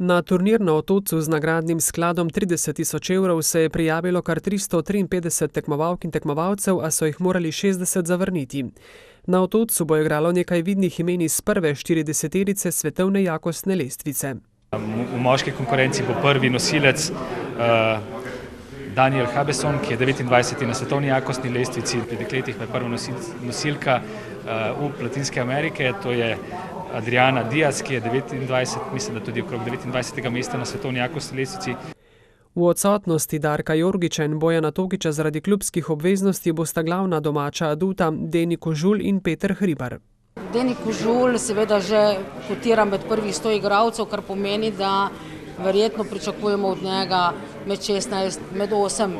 Na turnir na Otočcu z nagradnim skladom 30 tisoč evrov se je prijavilo kar 353 tekmovalk in tekmovalcev, a so jih morali 60 zavrniti. Na Otočcu bo igralo nekaj vidnih imen iz prve 40-terice svetovne jakostne lestvice. V moški konkurenci bo prvi nosilec Daniel Habeson, ki je 29. na svetovni jakostni lestvici, pri dekletih pa je prva nosilka Latinske Amerike, to je Adriana Diaz, ki je 29, mislim, da tudi okrog 29. mesta na svetovni jakostni lestvici. V odsotnosti Darka Jorgiča in Bojana Tokiča zaradi klubskih obveznosti bosta glavna domača aduta Deni Kožul in Peter Hribar. Deni Kožul seveda že kotira med prvih 100 igralcev, kar pomeni, da verjetno pričakujemo od njega med 16, med 8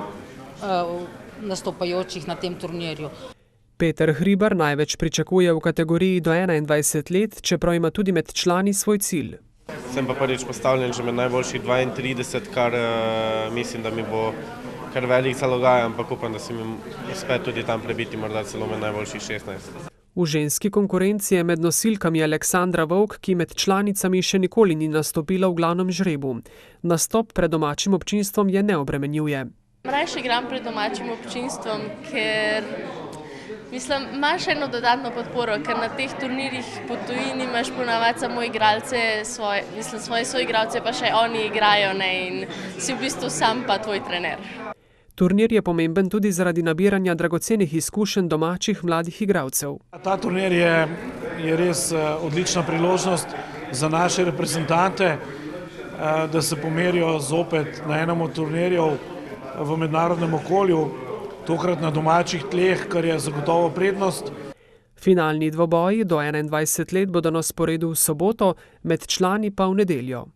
nastopajočih na tem turnirju. Peter Hribar največ pričakuje v kategoriji do 21 let, čeprav ima tudi med člani svoj cilj. Sem pa prvič postavljen že med najboljših 32, kar mislim, da mi bo kar velik zalogaj, ampak upam, da se mi uspe tudi tam prebiti, morda celo med najboljših 16. V ženski konkurenci je med nosilkami Aleksandra Vovk, ki med članicami še nikoli ni nastopila v glavnem žrebu. Nastop pred domačim občinstvom je ne obremenjuje. Rajše igram pred domačim občinstvom, ker imaš eno dodatno podporo, ker na teh turnirjih po tujini imaš ponavadi samo igralce, svoje soigralce pa še oni igrajo, in si v bistvu sam pa tvoj trener. Turnir je pomemben tudi zaradi nabiranja dragocenih izkušenj domačih mladih igralcev. Ta turnir je res odlična priložnost za naše reprezentante, da se pomerijo zopet na enem od turnirjev v mednarodnem okolju, tokrat na domačih tleh, kar je zagotovo prednost. Finalni dvoboji do 21 let bodo na sporedu v soboto, med člani pa v nedeljo.